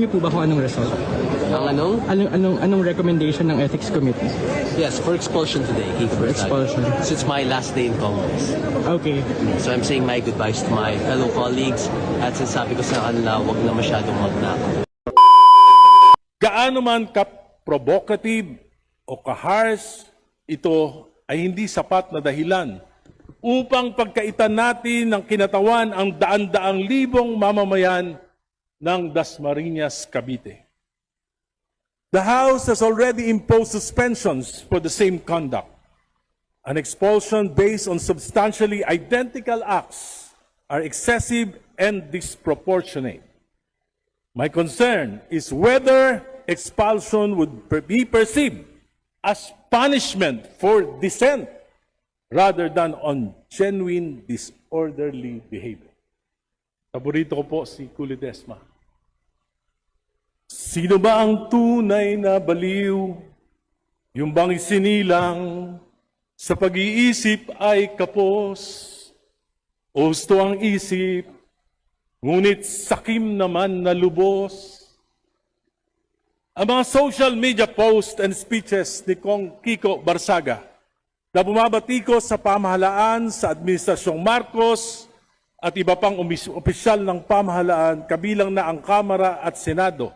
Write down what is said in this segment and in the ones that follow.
niyo po ba kung anong result? Ang anong? Anong recommendation ng Ethics Committee? Yes, for expulsion today. For expulsion. So it's my last day in Congress. Okay. So I'm saying my goodbyes to my fellow colleagues at sinasabi ko sa kanila, huwag na masyadong magnakaw. Gaano man ka-provocative o ka-harsh, ito ay hindi sapat na dahilan upang pagkaitan natin ng kinatawan ang daan-daang libong mamamayan ng Dasmariñas, Cavite. The House has already imposed suspensions for the same conduct. An expulsion based on substantially identical acts are excessive and disproportionate. My concern is whether expulsion would be perceived as punishment for dissent rather than on genuine disorderly behavior. Paborito ko po si Kuli Desma. Sino ba ang tunay na baliw? Yung bang isinilang sa pag-iisip ay kapos? Husto ang isip, ngunit sakim naman na lubos. Ang mga social media posts and speeches ni Kong Kiko Barsaga na bumabatikos sa pamahalaan sa Administrasyong Marcos at iba pang opisyal ng pamahalaan kabilang na ang Kamara at Senado.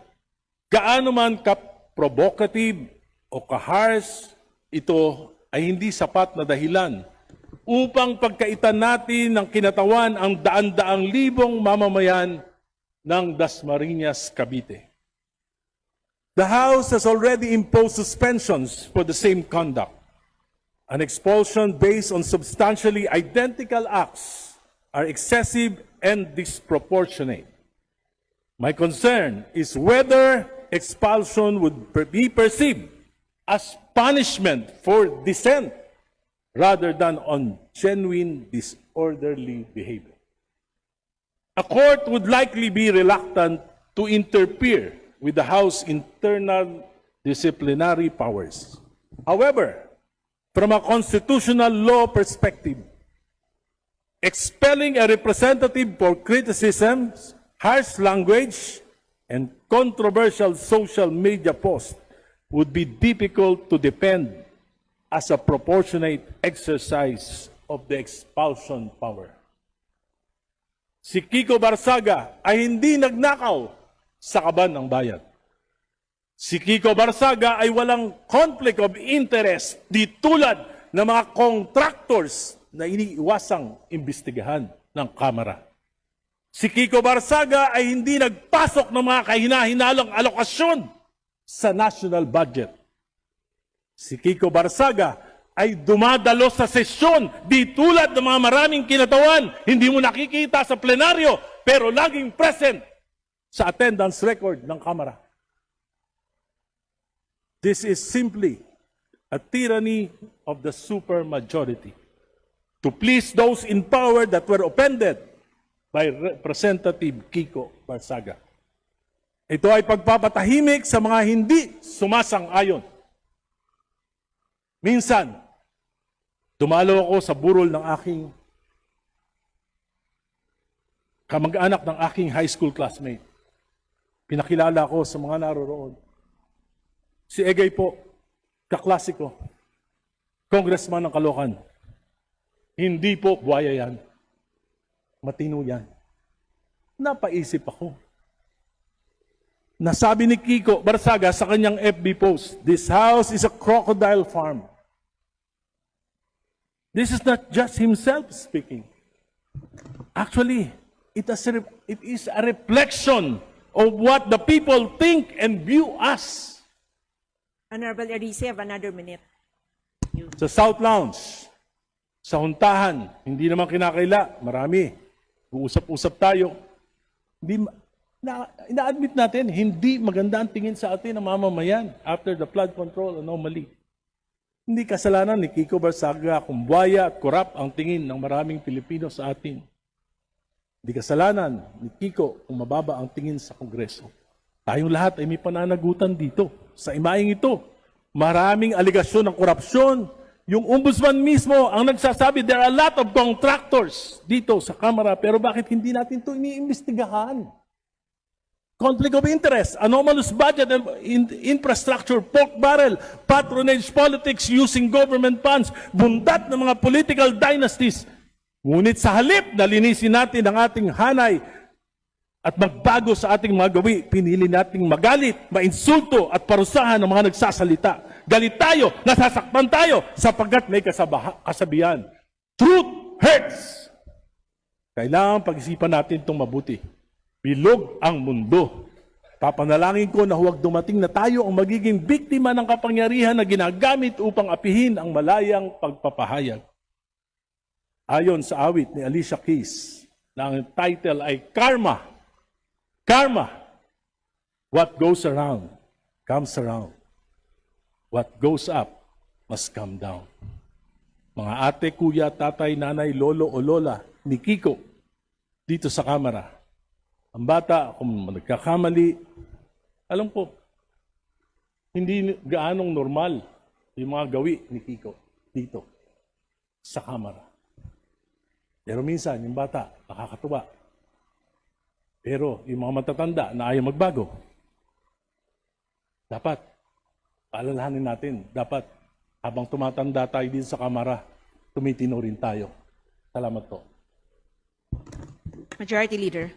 Gaano man ka-provocative o ka-harsh, ito ay hindi sapat na dahilan upang pagkaitan natin ng kinatawan ang daan-daang libong mamamayan ng Dasmariñas, Cavite. The House has already imposed suspensions for the same conduct. An expulsion based on substantially identical acts are excessive and disproportionate. My concern is whether expulsion would be perceived as punishment for dissent rather than on genuine disorderly behavior. A court would likely be reluctant to interfere with the House's internal disciplinary powers. However, from a constitutional law perspective, expelling a representative for criticism, harsh language, and controversial social media posts would be difficult to defend as a proportionate exercise of the expulsion power. Si Kiko Barsaga ay hindi nagnakaw sa kaban ng bayan. Si Kiko Barsaga ay walang conflict of interest di tulad ng mga contractors na iniiwasang imbestigahan ng Kamara. Si Kiko Barsaga ay hindi nagpasok ng mga kahina-hinalang alokasyon sa national budget. Si Kiko Barsaga ay dumadalo sa sesyon di tulad ng mga maraming kinatawan, hindi mo nakikita sa plenaryo, pero laging present sa attendance record ng Kamara. This is simply a tyranny of the supermajority to please those in power that were offended by Representative Kiko Barsaga. Ito ay pagpapatahimik sa mga hindi sumasang-ayon. Minsan, dumalo ako sa burol ng aking kamag-anak ng aking high school classmate. Pinakilala ko sa mga naroroon. Si Egay po, kaklase ko, congressman ng Caloocan. Hindi po buhaya yan. Matino yan. Napaisip ako. Nasabi ni Kiko Barsaga sa kanyang FB post, "This house is a crocodile farm." This is not just himself speaking. Actually, it is a reflection of what the people think and view us. Honorable Erice, have another minute. Sa South Lounge, sa Huntahan, hindi naman kinakaila, marami. Uusap-usap tayo. Ina-admit natin, hindi maganda ang tingin sa atin ng mamamayan after the flood control anomaly. Hindi kasalanan ni Kiko Barsaga kung buhaya at korap ang tingin ng maraming Pilipino sa atin. Hindi kasalanan ni Kiko kung mababa ang tingin sa Kongreso. Tayong lahat ay may pananagutan dito. Sa imaing ito, maraming aligasyon ng korupsyon. Yung ombudsman mismo ang nagsasabi, there are a lot of contractors dito sa Kamara, pero bakit hindi natin ito iniimbestigahan? conflict of interest, anomalous budget and infrastructure, pork barrel, patronage politics using government funds, bundat ng mga political dynasties. Ngunit sa halip na linisin natin ang ating hanay at magbago sa ating mga gawi, pinili nating magalit, mainsulto at parusahan ng mga nagsasalita. Galit tayo, nasasaktan tayo sapagkat may kasabihan. Truth hurts. Kailangan pag-isipan natin itong mabuti. Bilog ang mundo. Papanalangin ko na huwag dumating na tayo ang magiging biktima ng kapangyarihan na ginagamit upang apihin ang malayang pagpapahayag. Ayon sa awit ni Alicia Keys, na ang title ay Karma. Karma. What goes around, comes around. What goes up, must come down. Mga ate, kuya, tatay, nanay, lolo o lola ni Kiko dito sa kamera. Ang bata, kung nagkakamali, alam ko, hindi gaanong normal yung mga gawi ni Kiko dito sa kamera. Pero minsan, yung bata, nakakatuwa. Pero yung mga matatanda na ayaw magbago, dapat, paalalahanin natin, dapat habang tumatanda tayo dito sa kamera, tumitino rin tayo. Salamat po. Majority Leader.